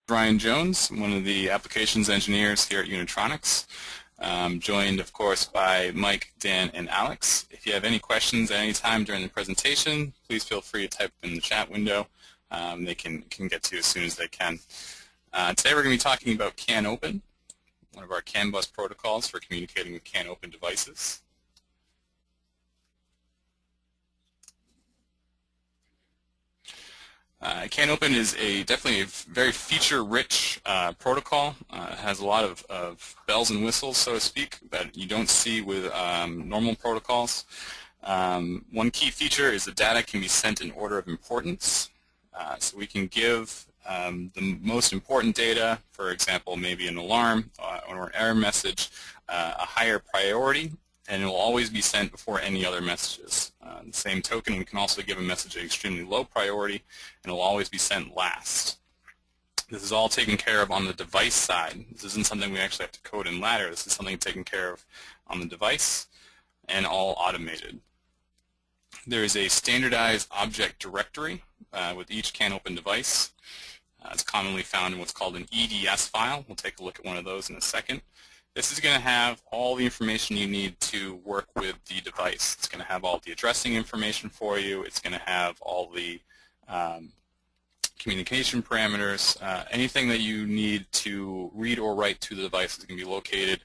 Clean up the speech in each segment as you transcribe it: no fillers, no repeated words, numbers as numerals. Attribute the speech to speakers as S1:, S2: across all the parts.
S1: Ryan Jones, one of the applications engineers here at Unitronics. Joined, of course, by Mike, Dan, and Alex. If you have any questions at any time during the presentation, please feel free to type in the chat window. They can get to you as soon as they can. Today we're going to be talking about CANOpen, one of our CAN bus protocols for communicating with CANOpen devices. CANOpen is definitely a very feature-rich protocol. It has a lot of bells and whistles, so to speak, that you don't see with normal protocols. One key feature is the data can be sent in order of importance. So we can give the most important data, for example, maybe an alarm or an error message, a higher priority, and it will always be sent before any other messages. The same token, we can also give a message at extremely low priority, and it will always be sent last. This is all taken care of on the device side. This isn't something we actually have to code in ladder. This is something taken care of on the device and all automated. There is a standardized object directory with each CANOpen device. It's commonly found in what's called an EDS file. We'll take a look at one of those in a second. This is going to have all the information you need to work with the device. It's going to have all the addressing information for you. It's going to have all the communication parameters. Anything that you need to read or write to the device is going to be located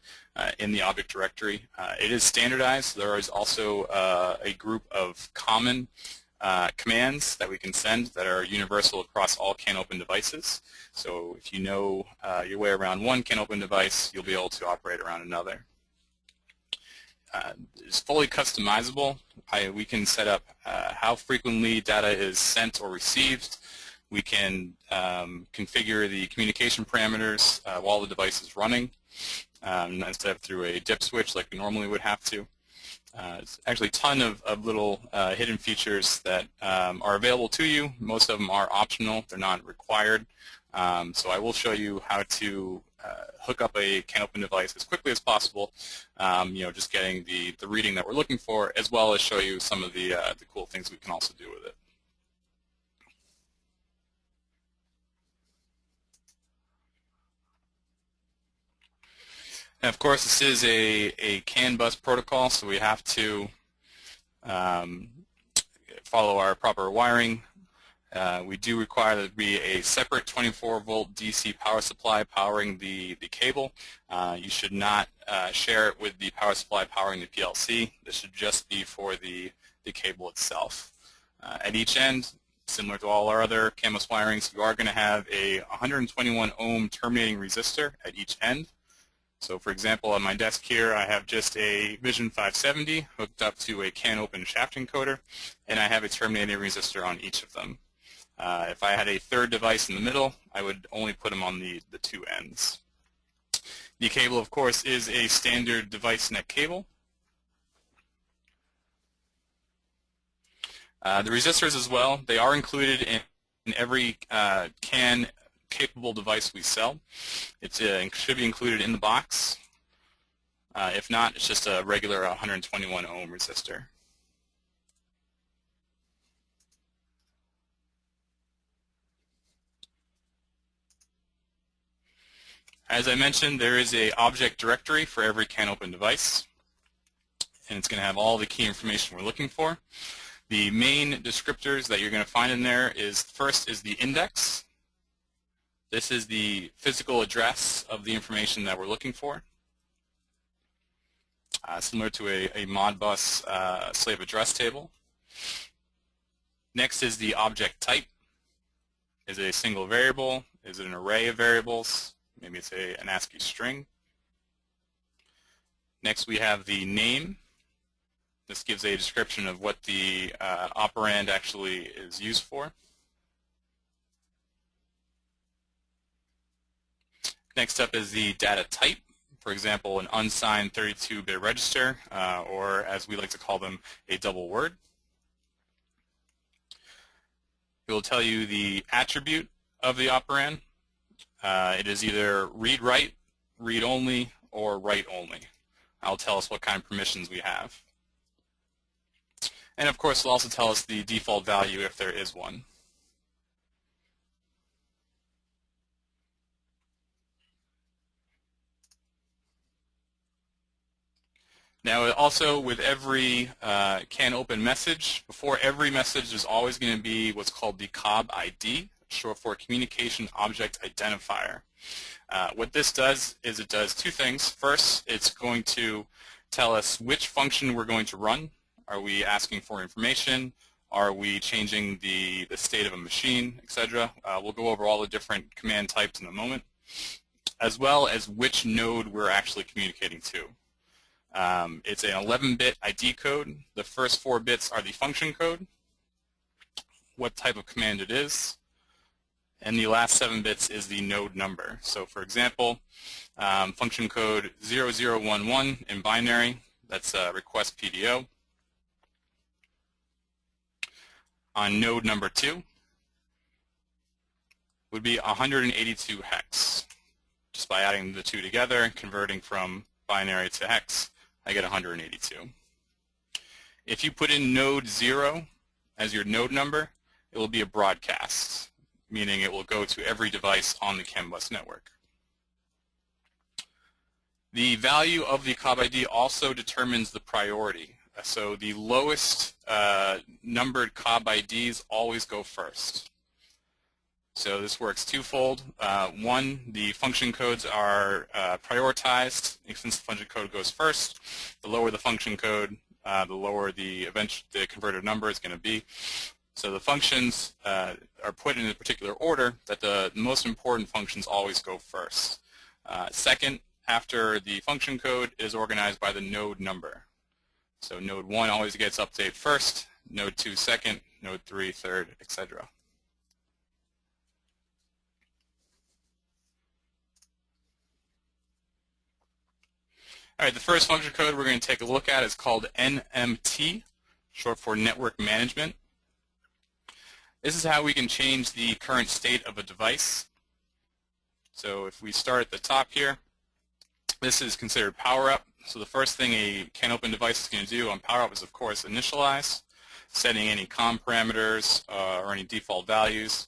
S1: in the object directory. It is standardized. There is also a group of common commands that we can send that are universal across all CANOpen devices. So if you know your way around one CANOpen device, you'll be able to operate around another. It's fully customizable. We can set up how frequently data is sent or received. We can configure the communication parameters while the device is running, instead of through a dip switch like we normally would have to. It's actually a ton of little hidden features that are available to you. Most of them are optional. They're not required. So I will show you how to hook up a CANOpen device as quickly as possible, just getting the reading that we're looking for, as well as show you some of the cool things we can also do with it. And of course, this is a CAN bus protocol, so we have to follow our proper wiring. We do require there to be a separate 24-volt DC power supply powering the cable. You should not share it with the power supply powering the PLC. This should just be for the cable itself. At each end, similar to all our other CAN bus wirings, you are going to have a 121 ohm terminating resistor at each end. So for example, on my desk here, I have just a Vision 570 hooked up to a CANOpen shaft encoder, and I have a terminating resistor on each of them. If I had a third device in the middle, I would only put them on the two ends. The cable, of course, is a standard device net cable. The resistors as well, they are included in every CAN capable device we sell. It should be included in the box. If not, it's just a regular 121 ohm resistor. As I mentioned, there is an object directory for every CANOpen device, and it's going to have all the key information we're looking for. The main descriptors that you're going to find in there is, first is the index. This is the physical address of the information that we're looking for, similar to a Modbus slave address table. Next is the object type. Is it a single variable? Is it an array of variables? Maybe it's an ASCII string. Next we have the name. This gives a description of what the operand actually is used for. Next up is the data type, for example, an unsigned 32-bit register, or as we like to call them, a double word. It will tell you the attribute of the operand. It is either read-write, read-only, or write-only. It'll tell us what kind of permissions we have. And of course, it'll also tell us the default value if there is one. Now also with every CANOpen message, before every message there's always going to be what's called the COB ID, short for Communication Object Identifier. What this does is it does two things. First, it's going to tell us which function we're going to run. Are we asking for information? Are we changing the state of a machine, etc.? We'll go over all the different command types in a moment, as well as which node we're actually communicating to. It's an 11-bit ID code. The first 4 bits are the function code, what type of command it is, and the last 7 bits is the node number. So for example, function code 0011 in binary, that's request PDO. On node number 2 would be 182 hex. Just by adding the two together and converting from binary to hex, I get 182. If you put in node 0 as your node number, it will be a broadcast, meaning it will go to every device on the CAN bus network. The value of the COB ID also determines the priority. So the lowest numbered COB IDs always go first. So this works twofold. One, the function codes are prioritized. Since the function code goes first, the lower the function code, the lower the converted number is going to be. So the functions are put in a particular order that the most important functions always go first. Second, after the function code is organized by the node number. So node 1 always gets update first, node 2 second, node 3 third, etc. All right, the first function code we're going to take a look at is called NMT, short for Network Management. This is how we can change the current state of a device. So if we start at the top here, this is considered power up. So the first thing a CANOpen device is going to do on power up is, of course, initialize, setting any COM parameters or any default values.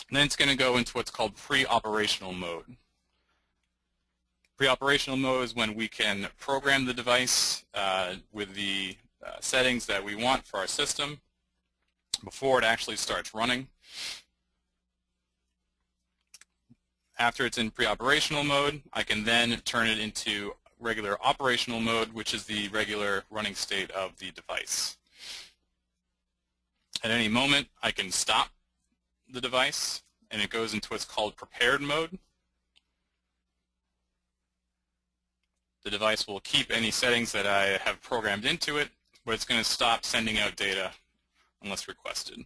S1: And then it's going to go into what's called pre-operational mode. Pre-operational mode is when we can program the device with the settings that we want for our system before it actually starts running. After it's in pre-operational mode, I can then turn it into regular operational mode, which is the regular running state of the device. At any moment, I can stop the device, and it goes into what's called prepared mode. The device will keep any settings that I have programmed into it, but it's going to stop sending out data unless requested.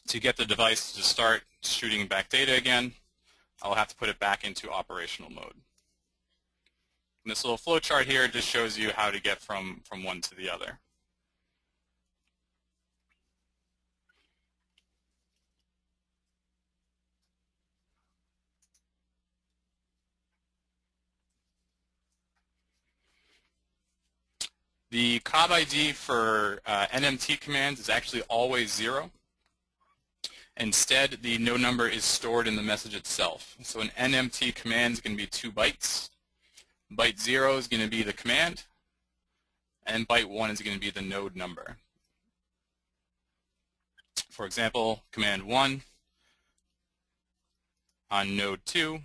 S1: To get the device to start shooting back data again, I'll have to put it back into operational mode. And this little flow chart here just shows you how to get from one to the other. The COB ID for NMT commands is actually always 0. Instead, the node number is stored in the message itself. So an NMT command is going to be 2 bytes. Byte 0 is going to be the command, and byte 1 is going to be the node number. For example, command 1 on node 2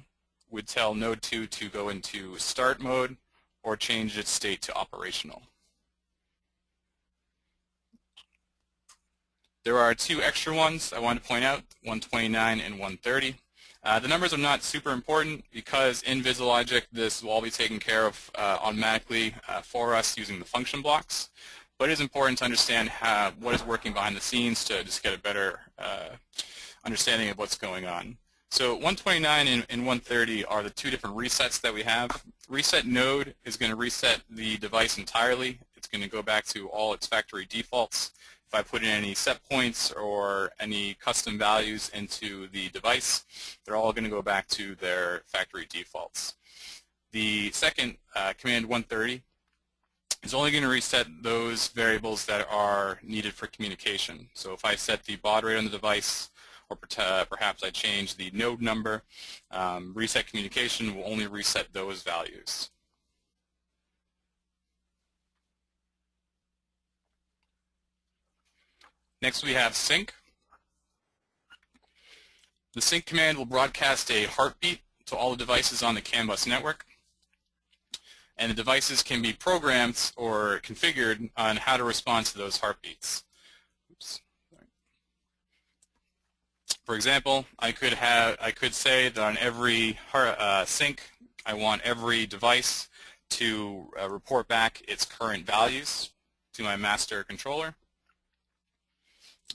S1: would tell node 2 to go into start mode or change its state to operational. There are 2 extra ones I want to point out, 129 and 130. The numbers are not super important because in Visilogic this will all be taken care of automatically for us using the function blocks. But it is important to understand what is working behind the scenes to just get a better understanding of what's going on. So 129 and 130 are the 2 different resets that we have. Reset node is going to reset the device entirely. It's going to go back to all its factory defaults. If I put in any set points or any custom values into the device, they're all going to go back to their factory defaults. The second, command 130, is only going to reset those variables that are needed for communication. So if I set the baud rate on the device or perhaps I change the node number. Reset communication will only reset those values. Next we have sync. The sync command will broadcast a heartbeat to all the devices on the CAN bus network. And the devices can be programmed or configured on how to respond to those heartbeats. Oops. For example, I could say that on every sync, I want every device to report back its current values to my master controller.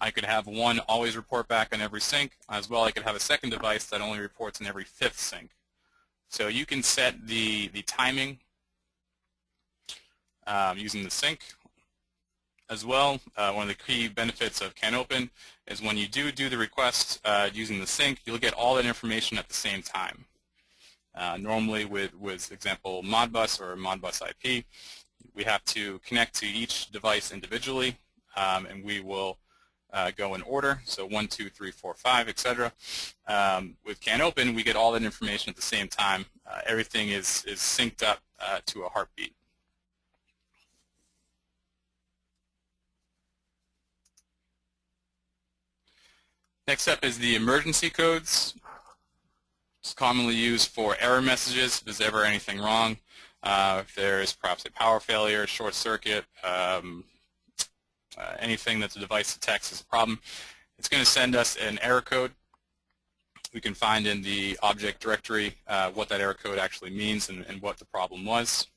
S1: I could have one always report back on every sync. As well, I could have a second device that only reports on every fifth sync. So you can set the timing using the sync. As well, one of the key benefits of CANOpen is when you do the request using the sync, you'll get all that information at the same time. Normally with example Modbus or Modbus IP, we have to connect to each device individually, and we will go in order, so 1, 2, 3, 4, 5, etc. With CANOpen, we get all that information at the same time. Everything is synced up to a heartbeat. Next up is the emergency codes. It's commonly used for error messages if there's ever anything wrong. If there's perhaps a power failure, short circuit, anything that the device detects as a problem, it's going to send us an error code. We can find in the object directory what that error code actually means and what the problem was.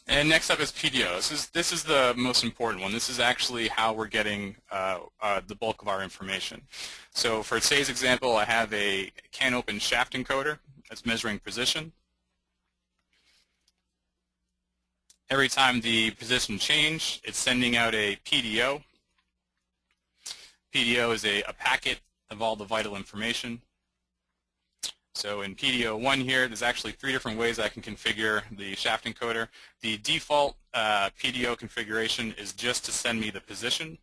S1: And next up is PDO. This is the most important one. This is actually how we're getting the bulk of our information. So for today's example, I have a CANOpen shaft encoder that's measuring position. Every time the position change, it's sending out a PDO. PDO is a packet of all the vital information. So in PDO 1 here, there's actually 3 different ways I can configure the shaft encoder. The default PDO configuration is just to send me the position.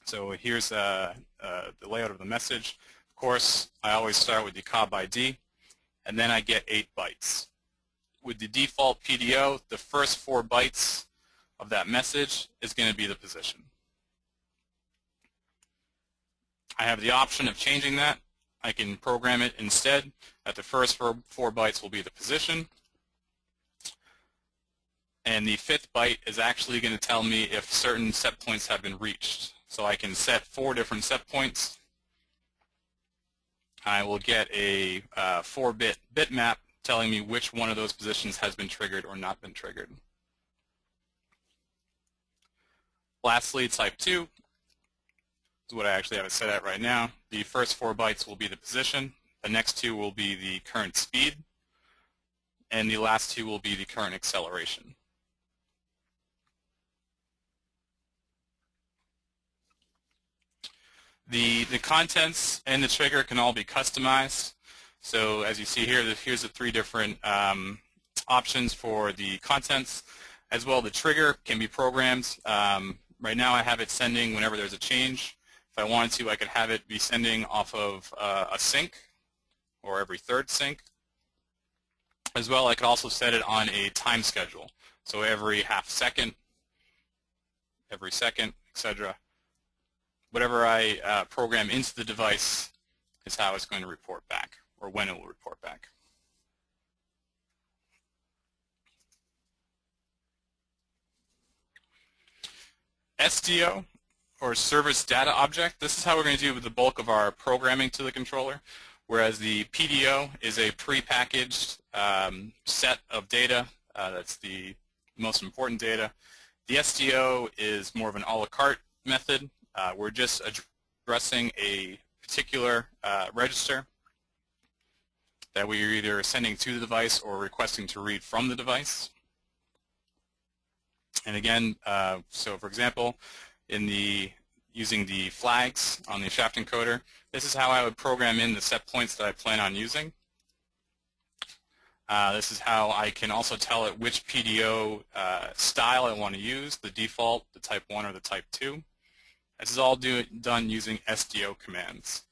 S1: So here's the layout of the message. Of course, I always start with the COB ID, and then I get 8 bytes. With the default PDO, the first 4 bytes of that message is going to be the position. I have the option of changing that. I can program it instead that the first 4 bytes will be the position, and the 5th byte is actually going to tell me if certain set points have been reached. So I can set 4 different set points. I will get a 4-bit bitmap telling me which one of those positions has been triggered or not been triggered. Lastly, type 2 is what I actually have it set at right now. The first 4 bytes will be the position, the next 2 will be the current speed, and the last 2 will be the current acceleration. The contents and the trigger can all be customized. So as you see here, here's the 3 different options for the contents. As well, the trigger can be programmed. Right now I have it sending whenever there's a change. If I wanted to, I could have it be sending off of a sync or every 3rd sync. As well, I could also set it on a time schedule. So every half second, every second, etc. Whatever I program into the device is how it's going to report back, or when it will report back. SDO, or Service Data Object, this is how we're going to do with the bulk of our programming to the controller, whereas the PDO is a prepackaged set of data. That's the most important data. The SDO is more of an a la carte method. We're just addressing a particular register that we are either sending to the device or requesting to read from the device. And again, so for example, using the flags on the shaft encoder, this is how I would program in the set points that I plan on using. This is how I can also tell it which PDO style I want to use, the default, the type 1, or the type 2. This is all done using SDO commands.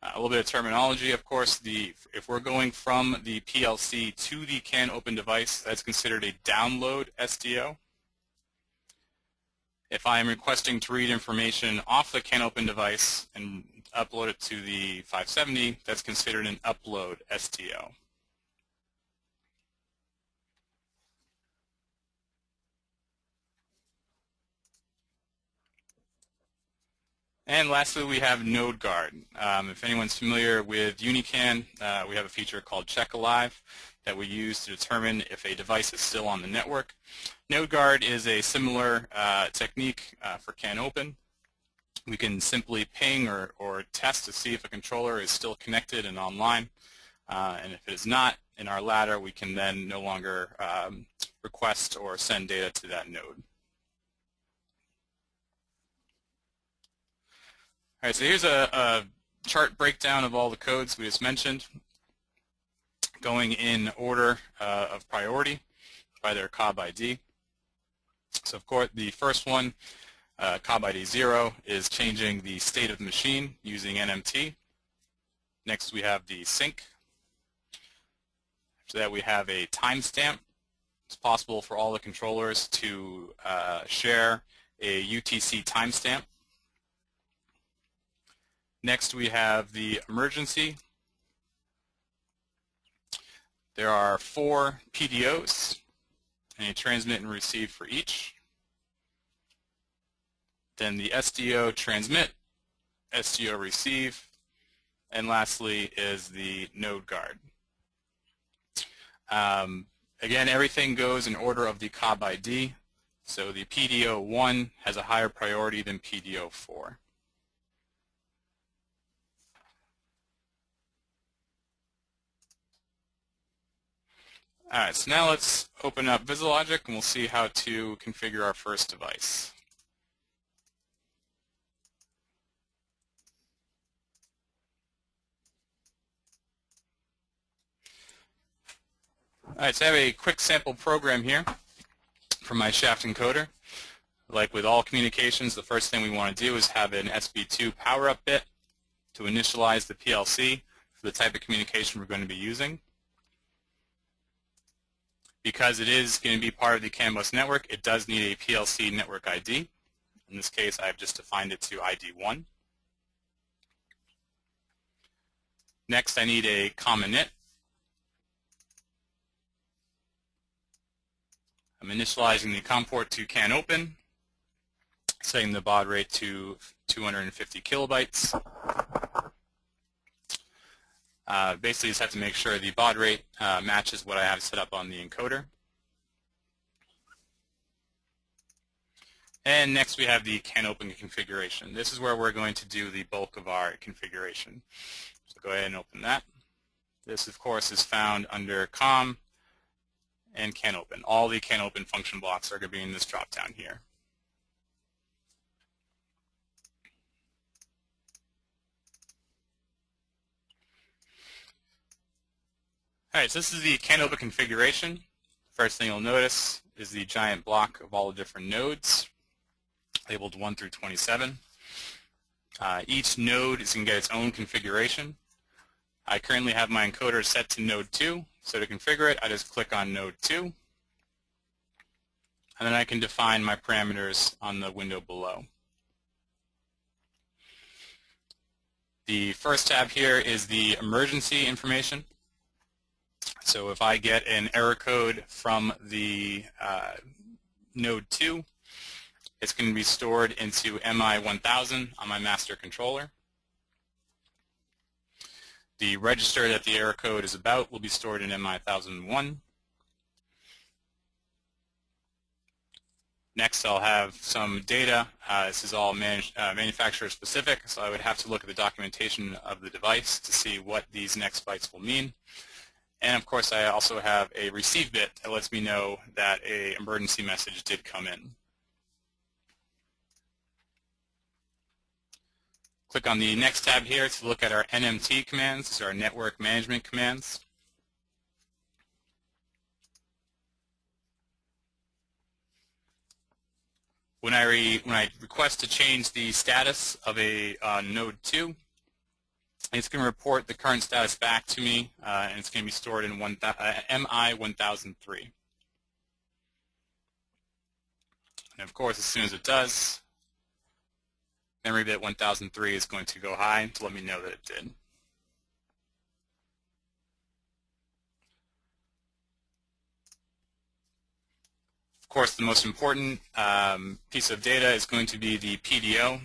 S1: A little bit of terminology, of course. If we're going from the PLC to the CANOpen device, that's considered a download SDO. If I am requesting to read information off the CANOpen device and upload it to the 570, that's considered an upload SDO. And lastly, we have Node Guard. If anyone's familiar with UniCAN, we have a feature called Check Alive that we use to determine if a device is still on the network. Node Guard is a similar technique for CANOpen. We can simply ping or test to see if a controller is still connected and online. And if it is not, in our ladder, we can then no longer request or send data to that node. All right, so here's a chart breakdown of all the codes we just mentioned, going in order of priority by their COB ID. So of course, the first one, COB ID 0, is changing the state of the machine using NMT. Next, we have the sync. After that, we have a timestamp. It's possible for all the controllers to share a UTC timestamp. Next, we have the emergency. There are 4 PDOs, and a transmit and receive for each. Then the SDO transmit, SDO receive, and lastly is the node guard. Again, everything goes in order of the COB ID, so the PDO 1 has a higher priority than PDO 4. All right, so now let's open up Visilogic and we'll see how to configure our first device. All right, so I have a quick sample program here from my shaft encoder. Like with all communications, the first thing we want to do is have an SB2 power-up bit to initialize the PLC for the type of communication we're going to be using. Because it is going to be part of the CAN bus network, it does need a PLC network ID. In this case, I've just defined it to ID 1. Next, I need a common init. I'm initializing the COM port to CANOpen, setting the baud rate to 250 kilobytes. Basically, just have to make sure the baud rate matches what I have set up on the encoder. And next we have the CANOpen configuration. This is where we're going to do the bulk of our configuration. So go ahead and open that. This, of course, is found under COM and CANOpen. All the CANOpen function blocks are going to be in this drop-down here. All right, so this is the CANOpen configuration. First thing you'll notice is the giant block of all the different nodes, labeled 1 through 27. Each node is going to get its own configuration. I currently have my encoder set to node 2, so to configure it, I just click on node 2, and then I can define my parameters on the window below. The first tab here is the emergency information. So if I get an error code from the node 2, it's going to be stored into MI1000 on my master controller. The register that the error code is about will be stored in MI1001. Next, I'll have some data. This is all manufacturer specific, so I would have to look at the documentation of the device to see what these next bytes will mean. And of course, I also have a receive bit that lets me know that an emergency message did come in. Click on the next tab here to look at our NMT commands. These are our network management commands. When I request to change the status of a node 2, it's going to report the current status back to me, and it's going to be stored in MI 1003. And of course, as soon as it does, memory bit 1003 is going to go high to let me know that it did. Of course, the most important piece of data is going to be the PDO.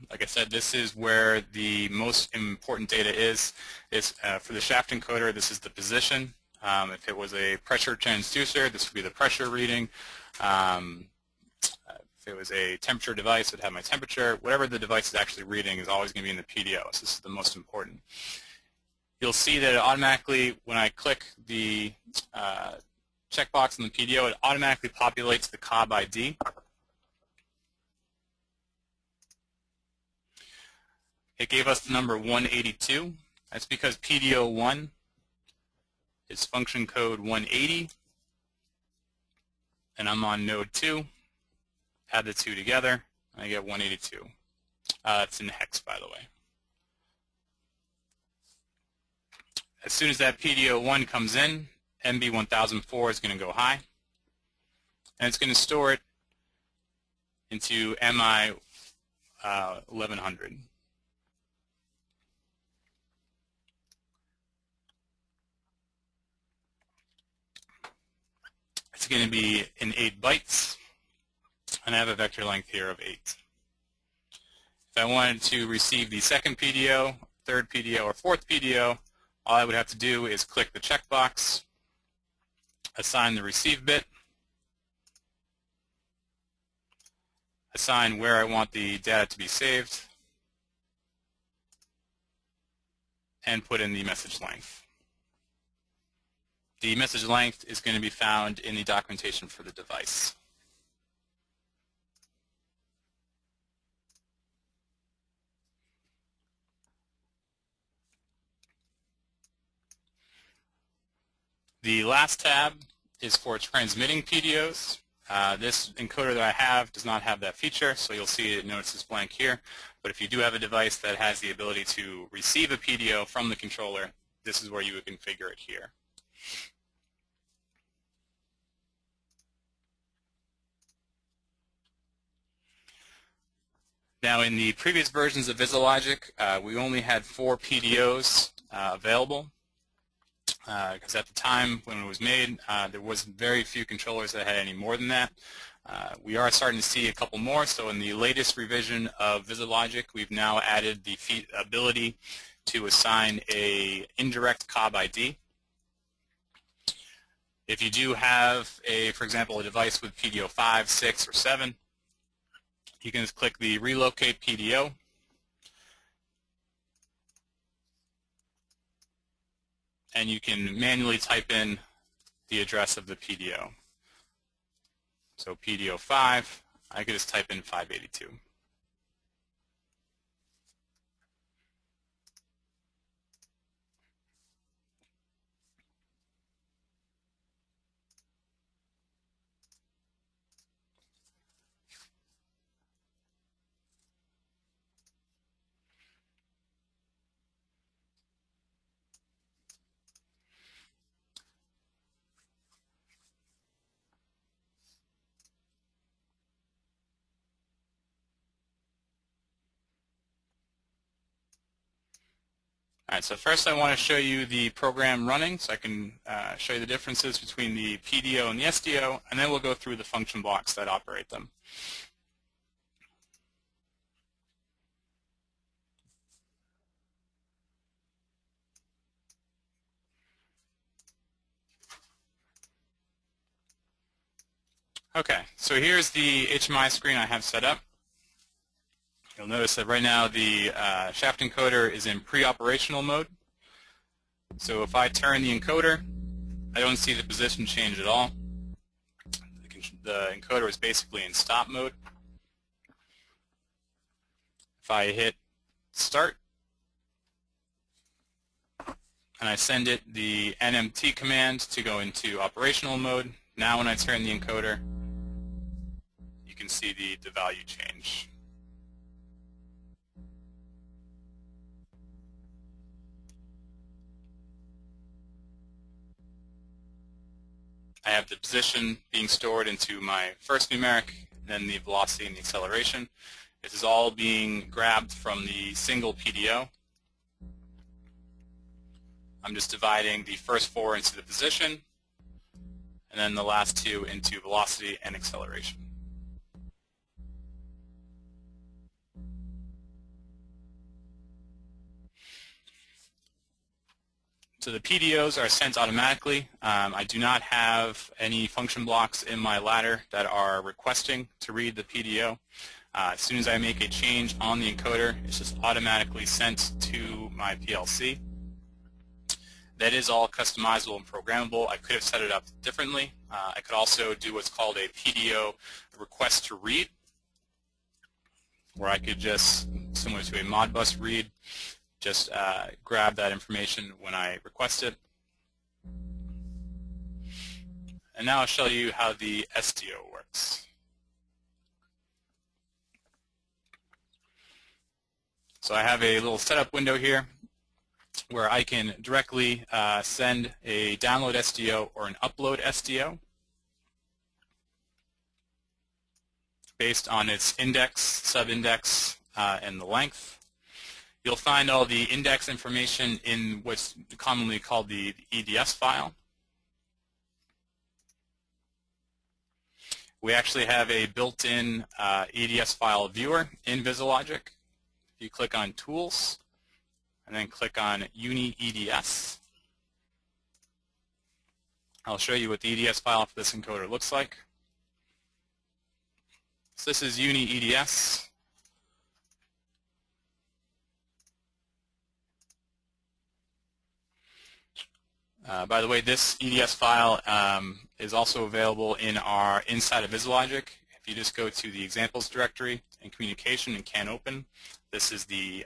S1: Like I said, this is where the most important data is. For the shaft encoder, this is the position. If it was a pressure transducer, this would be the pressure reading. If it was a temperature device, it would have my temperature. Whatever the device is actually reading is always going to be in the PDO. So this is the most important. You'll see that it automatically, when I click the checkbox in the PDO, it automatically populates the COB ID. It gave us the number 182. That's because PDO 1 is function code 180, and I'm on node 2. Add the two together, and I get 182. It's in hex, by the way. As soon as that PDO 1 comes in, MB 1004 is going to go high, and it's going to store it into MI 1100. It's going to be in 8 bytes, and I have a vector length here of 8. If I wanted to receive the second PDO, third PDO, or fourth PDO, all I would have to do is click the checkbox, assign the receive bit, assign where I want the data to be saved, and put in the message length. The message length is going to be found in the documentation for the device. The last tab is for transmitting PDOs. This encoder that I have does not have that feature, so you'll see it notices blank here. But if you do have a device that has the ability to receive a PDO from the controller, this is where you would configure it here. Now, in the previous versions of Visilogic, we only had 4 PDOs available. Because at the time when it was made, there was very few controllers that had any more than that. We are starting to see a couple more, so in the latest revision of Visilogic, we've now added the ability to assign an indirect COB ID. If you do have, for example, a device with PDO 5, 6, or 7, you can just click the relocate PDO. And you can manually type in the address of the PDO. So PDO 5, I could just type in 582. All right, so first I want to show you the program running so I can show you the differences between the PDO and the SDO, and then we'll go through the function blocks that operate them. Okay, so here's the HMI screen I have set up. You'll notice that right now the shaft encoder is in pre-operational mode. So if I turn the encoder, I don't see the position change at all. The encoder is basically in stop mode. If I hit start, and I send it the NMT command to go into operational mode, now when I turn the encoder, you can see the value change. I have the position being stored into my first numeric, then the velocity and the acceleration. This is all being grabbed from the single PDO. I'm just dividing the first 4 into the position, and then the last 2 into velocity and acceleration. So the PDOs are sent automatically. I do not have any function blocks in my ladder that are requesting to read the PDO. As soon as I make a change on the encoder, it's just automatically sent to my PLC. That is all customizable and programmable. I could have set it up differently. I could also do what's called a PDO request to read, where I could just, similar to a Modbus read, just grab that information when I request it. And now I'll show you how the SDO works. So I have a little setup window here where I can directly send a download SDO or an upload SDO based on its index, subindex, and the length. You'll find all the index information in what's commonly called the EDS file. We actually have a built-in EDS file viewer in Visilogic. If you click on Tools, and then click on Uni EDS, I'll show you what the EDS file for this encoder looks like. So this is Uni EDS. By the way, this EDS file is also available inside of Visilogic. If you just go to the examples directory and communication and CANOpen, this is the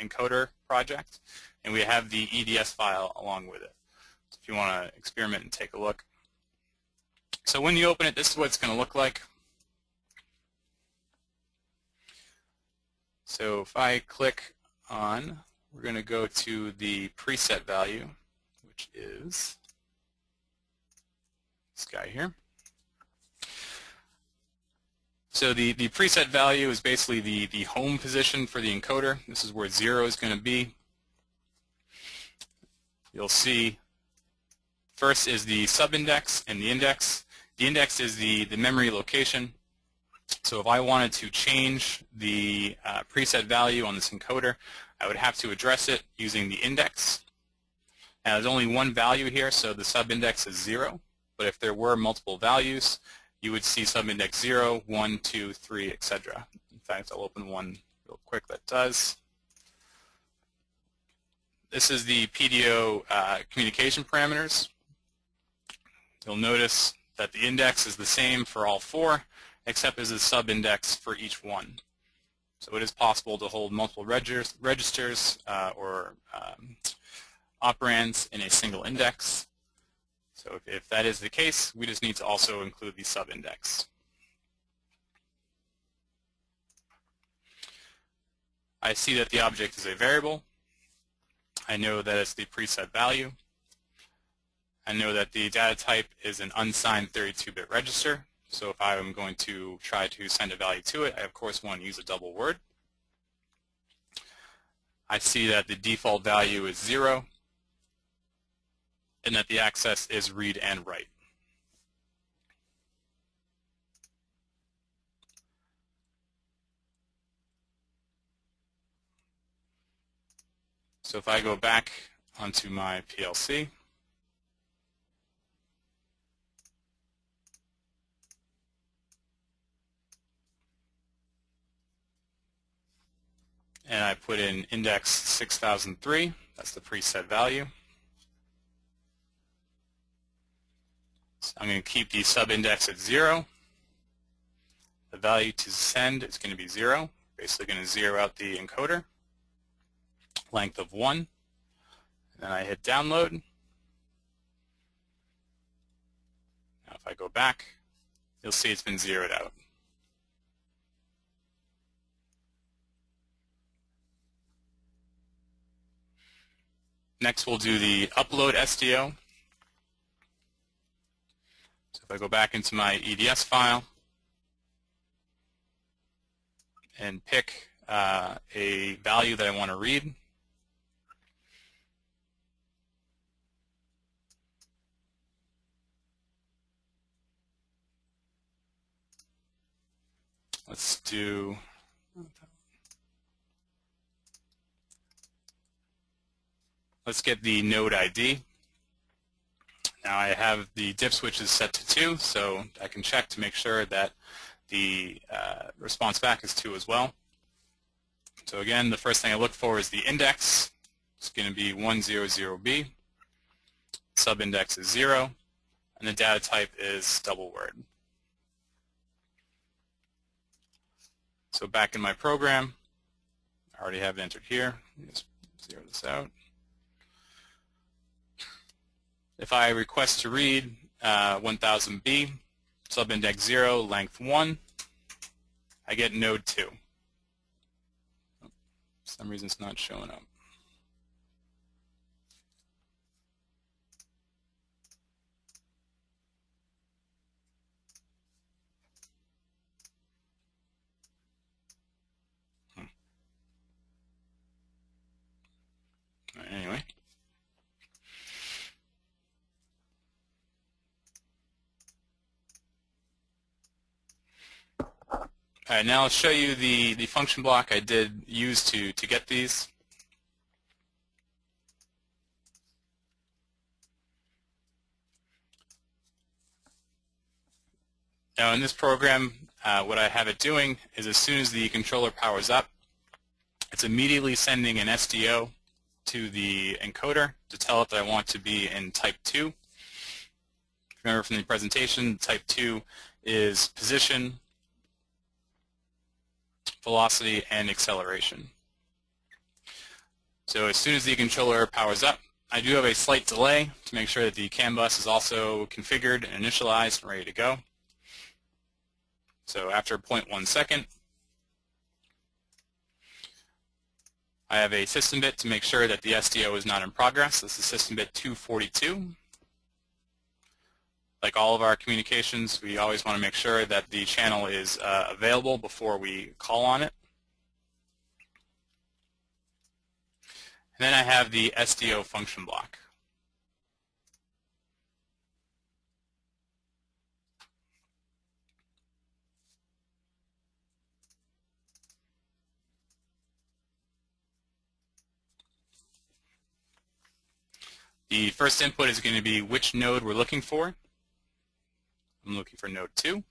S1: encoder project, and we have the EDS file along with it. So if you want to experiment and take a look. So when you open it, this is what it's going to look like. So if I click on, we're going to go to the preset value, which is this guy here. So the preset value is basically the home position for the encoder. This is where 0 is going to be. You'll see first is the subindex and the index. The index is the memory location. So if I wanted to change the preset value on this encoder, I would have to address it using the index. Now there's only one value here, so the subindex is 0. But if there were multiple values, you would see subindex 0, 1, 2, 3, etc. In fact, I'll open one real quick that does. This is the PDO communication parameters. You'll notice that the index is the same for all 4, except there's a subindex for each one. So it is possible to hold multiple registers or operands in a single index. So if that is the case, we just need to also include the subindex. I see that the object is a variable. I know that it's the preset value. I know that the data type is an unsigned 32-bit register. So if I'm going to try to send a value to it, I of course want to use a double word. I see that the default value is 0, and that the access is read and write. So if I go back onto my PLC, and I put in index 6003, that's the preset value. So I'm going to keep the subindex at 0. The value to send is going to be 0. Basically going to zero out the encoder. Length of 1. And then I hit download. Now if I go back, you'll see it's been zeroed out. Next, we'll do the upload SDO. So if I go back into my EDS file and pick a value that I want to read, let's get the node ID. Now I have the diff switches set to 2, so I can check to make sure that the response back is 2 as well. So again, the first thing I look for is the index. It's going to be 100B. Subindex is 0, and the data type is double word. So back in my program, I already have it entered here. Just zero this out. If I request to read 1000B, subindex 0, length 1, I get node 2. For some reason it's not showing up. Anyway. All right, now I'll show you the function block I did use to get these. Now in this program, what I have it doing is as soon as the controller powers up, it's immediately sending an SDO to the encoder to tell it that I want to be in type 2. Remember from the presentation, type 2 is position, velocity, and acceleration. So as soon as the controller powers up, I do have a slight delay to make sure that the CAN bus is also configured and initialized and ready to go. So after 0.1 second, I have a system bit to make sure that the SDO is not in progress. This is system bit 242. Like all of our communications, we always want to make sure that the channel is available before we call on it. And then I have the SDO function block. The first input is going to be which node we're looking for. I'm looking for node 2.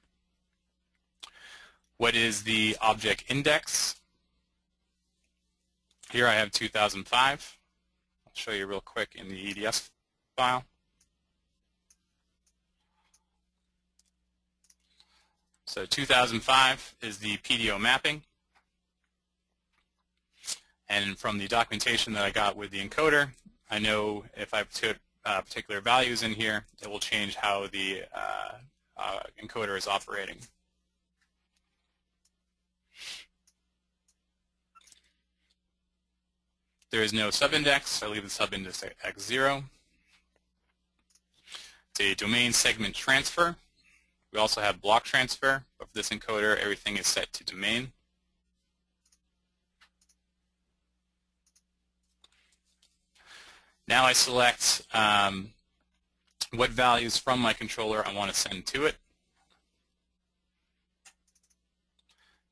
S1: What is the object index? Here I have 2005. I'll show you real quick in the EDS file. So 2005 is the PDO mapping. And from the documentation that I got with the encoder, I know if I put particular values in here, it will change how the encoder is operating. There is no subindex, so I leave the subindex at x0. It's a domain segment transfer. We also have block transfer, but for this encoder, everything is set to domain. Now I select what values from my controller I want to send to it.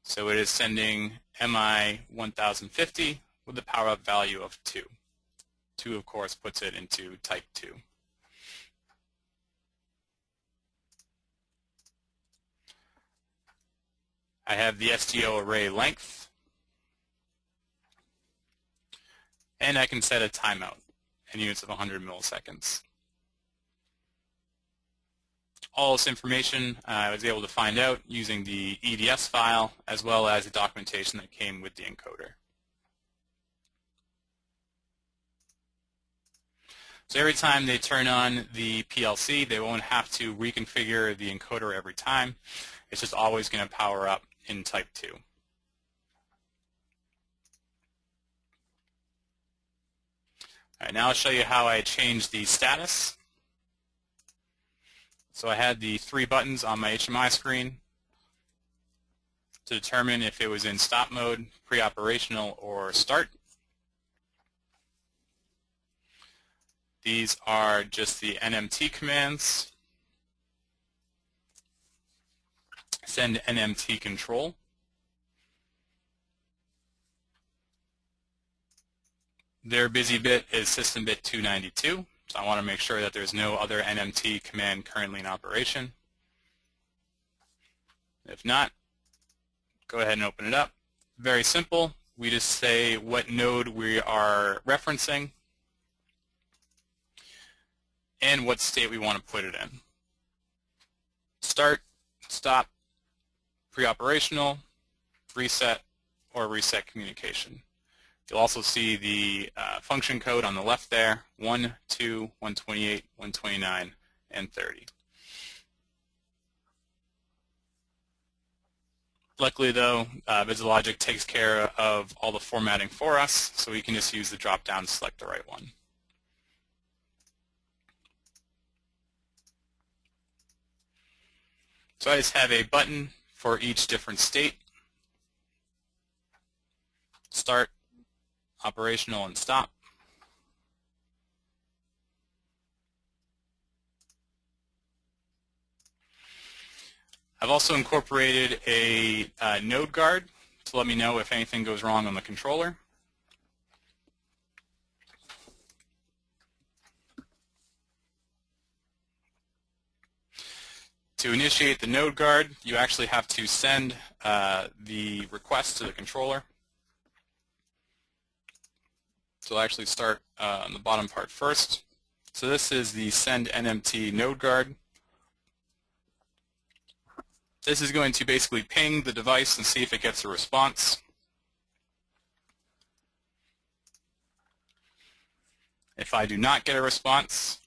S1: So it is sending MI 1050 with the power-up value of 2. 2, of course, puts it into type 2. I have the SDO array length, and I can set a timeout in units of 100 milliseconds. All this information I was able to find out using the EDS file as well as the documentation that came with the encoder. So every time they turn on the PLC, they won't have to reconfigure the encoder every time. It's just always going to power up in type 2. All right, now I'll show you how I change the status. So I had the 3 buttons on my HMI screen to determine if it was in stop mode, pre-operational, or start. These are just the NMT commands. Send NMT control. Their busy bit is system bit 292, so I want to make sure that there's no other NMT command currently in operation. If not, go ahead and open it up. Very simple. We just say what node we are referencing and what state we want to put it in. Start, stop, pre-operational, reset, or reset communication. You'll also see the function code on the left there, 1, 2, 128, 129, and 30. Luckily though, Visilogic takes care of all the formatting for us, so we can just use the drop-down to select the right one. So I just have a button for each different state. Start, operational, and stop. I've also incorporated a node guard to let me know if anything goes wrong on the controller. To initiate the node guard, you actually have to send the request to the controller. So I'll actually start on the bottom part first. So this is the send NMT node guard. This is going to basically ping the device and see if it gets a response. If I do not get a response,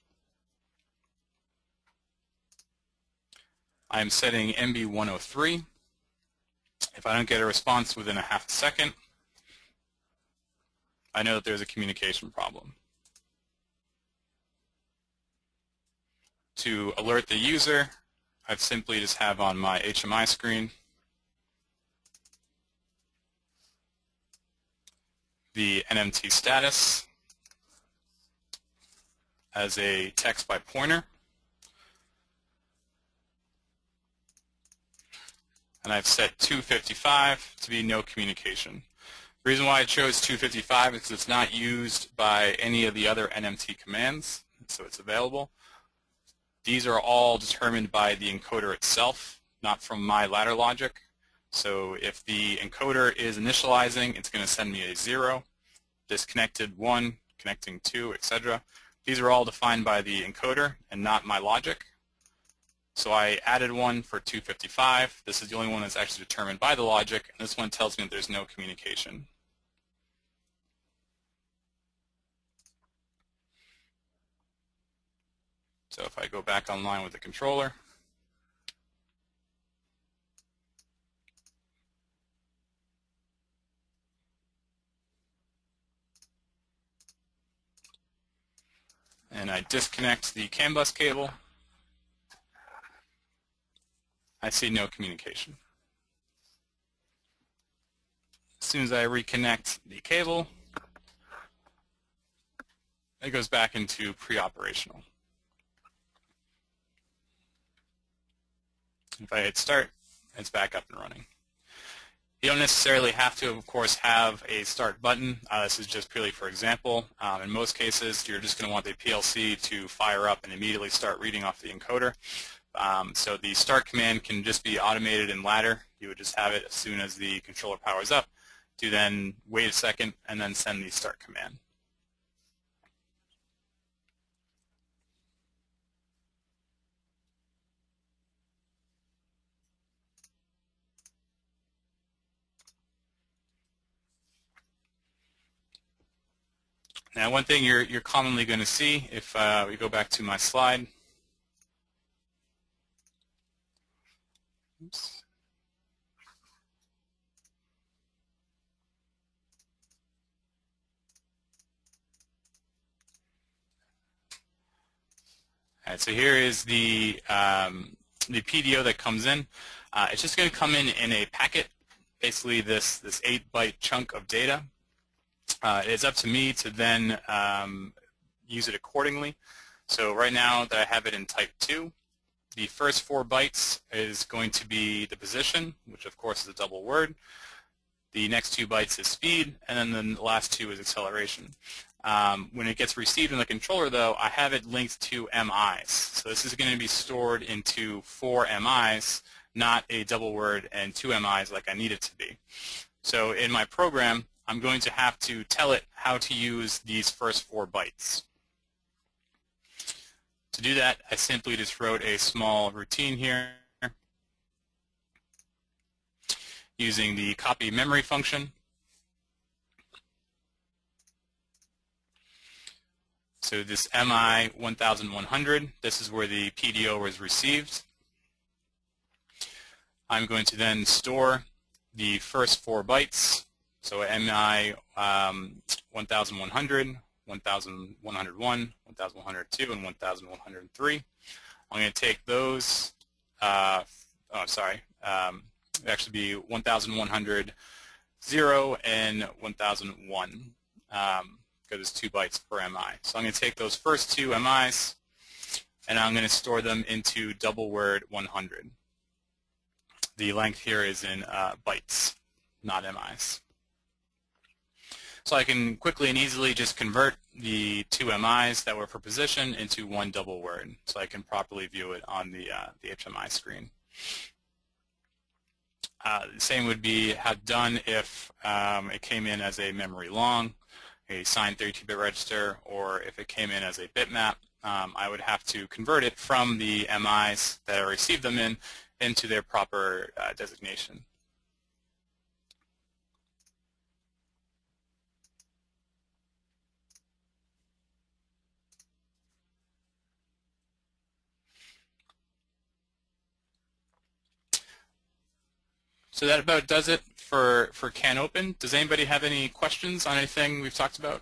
S1: I am setting MB103. If I don't get a response within a half a second, I know that there's a communication problem. To alert the user, I simply just have on my HMI screen the NMT status as a text by pointer. And I've set 255 to be no communication. The reason why I chose 255 is because it's not used by any of the other NMT commands, so it's available. These are all determined by the encoder itself, not from my ladder logic. So if the encoder is initializing, it's going to send me a 0, disconnected 1, connecting 2, etc. These are all defined by the encoder and not my logic. So I added one for 255. This is the only one that's actually determined by the logic, and this one tells me that there's no communication. So if I go back online with the controller, and I disconnect the CAN bus cable, I see no communication. As soon as I reconnect the cable, it goes back into pre-operational. If I hit start, it's back up and running. You don't necessarily have to, of course, have a start button. This is just purely for example. In most cases, you're just going to want the PLC to fire up and immediately start reading off the encoder. So the start command can just be automated in ladder. You would just have it as soon as the controller powers up to then wait a second and then send the start command. Now, one thing you're commonly going to see if we go back to my slide. Oops. All right, so here is the PDO that comes in. It's just going to come in a packet, basically this 8-byte chunk of data. It's up to me to then use it accordingly. So right now that I have it in type 2, the first 4 bytes is going to be the position, which of course is a double word. The next 2 bytes is speed, and then the last 2 is acceleration. When it gets received in the controller, though, I have it linked to MIs. So this is going to be stored into 4 MIs, not a double word and 2 MIs like I need it to be. So in my program, I'm going to have to tell it how to use these first 4 bytes. To do that, I simply just wrote a small routine here using the copy memory function. So this MI 1100, this is where the PDO was received. I'm going to then store the first 4 bytes. So MI 1100, 1101, 1102, and 1103. I'm going to take those, it actually be 1100, 0, and 1001, because it's 2 bytes per MI. So I'm going to take those first 2 MIs, and I'm going to store them into double word 100. The length here is in bytes, not MIs. So I can quickly and easily just convert the 2 MIs that were for position into 1 double word, so I can properly view it on the HMI screen. The same would be done if it came in as a memory long, a signed 32-bit register, or if it came in as a bitmap. I would have to convert it from the MIs that I received them in into their proper designation. So that about does it for CANOpen. Does anybody have any questions on anything we've talked about?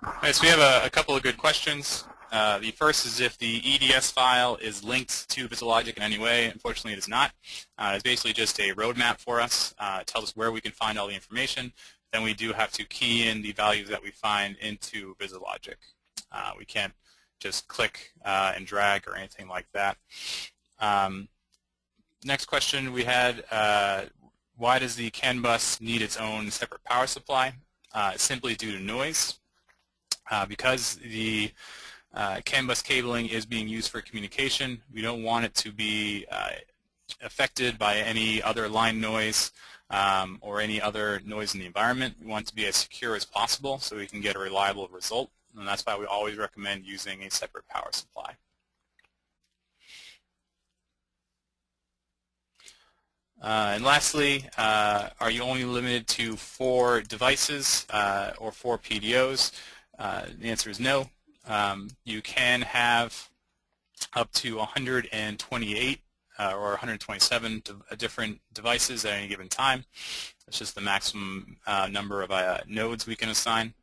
S1: All right, so we have a couple of good questions. The first is if the EDS file is linked to Visilogic in any way. Unfortunately, it is not. It's basically just a roadmap for us. It tells us where we can find all the information. Then we do have to key in the values that we find into Visilogic. We can't just click and drag or anything like that. Next question we had, why does the CAN bus need its own separate power supply? It's simply due to noise. Because the CAN bus cabling is being used for communication, we don't want it to be affected by any other line noise or any other noise in the environment. We want it to be as secure as possible so we can get a reliable result, and that's why we always recommend using a separate power supply. And lastly, are you only limited to 4 devices or 4 PDOs? The answer is no. You can have up to 128 or 127 different devices at any given time. That's just the maximum number of nodes we can assign.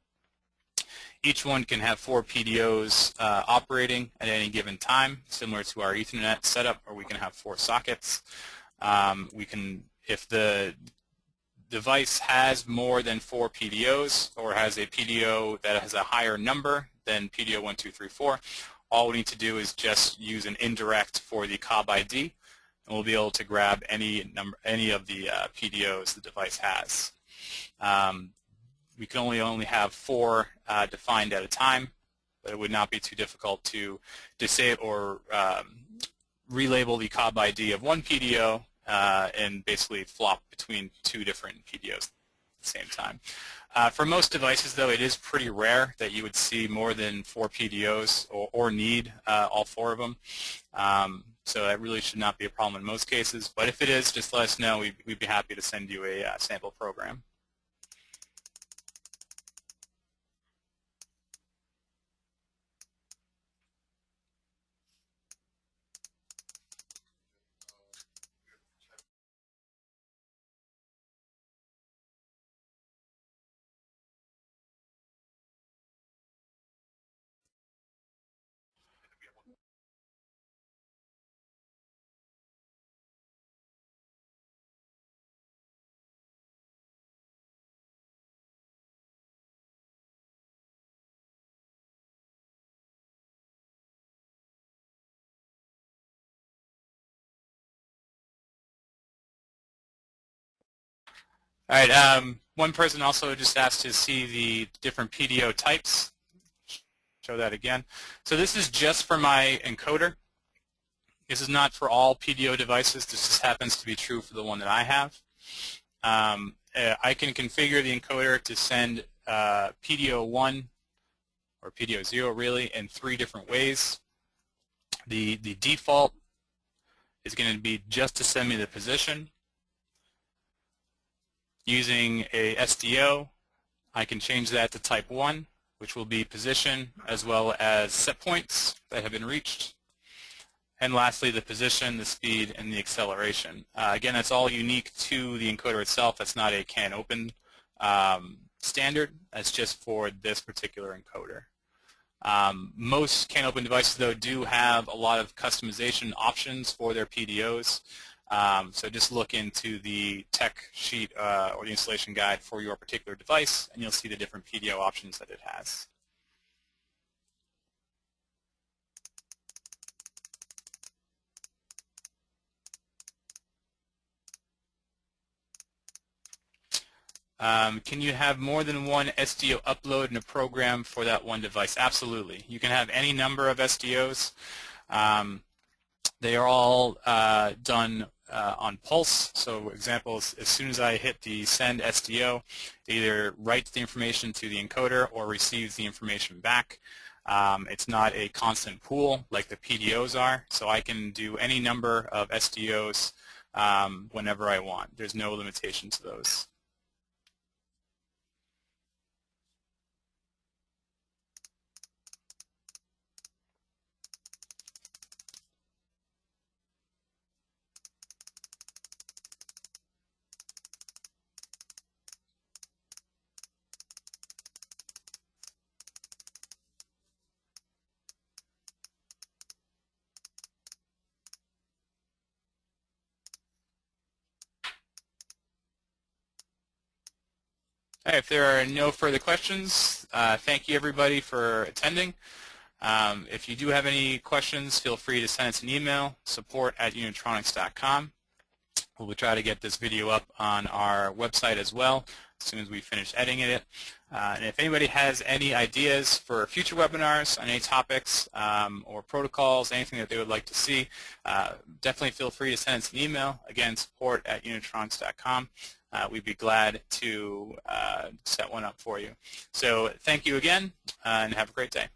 S1: Each one can have 4 PDOs operating at any given time, similar to our Ethernet setup, or we can have 4 sockets. If the device has more than 4 PDOs or has a PDO that has a higher number than PDO 1, 2, 3, 4, all we need to do is just use an indirect for the COB ID, and we'll be able to grab any of the PDOs the device has. We can only have 4 defined at a time, but it would not be too difficult to disable or relabel the COB ID of one PDO and basically flop between 2 different PDOs at the same time. For most devices, though, it is pretty rare that you would see more than 4 PDOs or need all 4 of them. So that really should not be a problem in most cases. But if it is, just let us know. We'd be happy to send you a sample program. All right. One person also just asked to see the different PDO types. Show that again. So this is just for my encoder. This is not for all PDO devices. This just happens to be true for the one that I have. I can configure the encoder to send PDO 1 or PDO 0 really in 3 different ways. The default is going to be just to send me the position. Using a SDO, I can change that to type 1, which will be position as well as set points that have been reached. And lastly, the position, the speed, and the acceleration. Again, that's all unique to the encoder itself. That's not a CANOpen standard. That's just for this particular encoder. Most CANOpen devices, though, do have a lot of customization options for their PDOs. So just look into the tech sheet or the installation guide for your particular device, and you'll see the different PDO options that it has. Can you have more than one SDO upload in a program for that one device? Absolutely. You can have any number of SDOs. They are all done on pulse. So, for example, as soon as I hit the send SDO, it either writes the information to the encoder or receives the information back. It's not a constant pool like the PDOs are, so I can do any number of SDOs whenever I want. There's no limitation to those. Right, if there are no further questions, thank you everybody for attending. If you do have any questions, feel free to send us an email, support@unitronics.com. We'll try to get this video up on our website as well as soon as we finish editing it. And if anybody has any ideas for future webinars on any topics or protocols, anything that they would like to see, definitely feel free to send us an email. Again, support@unitronics.com. We'd be glad to set one up for you. So thank you again, and have a great day.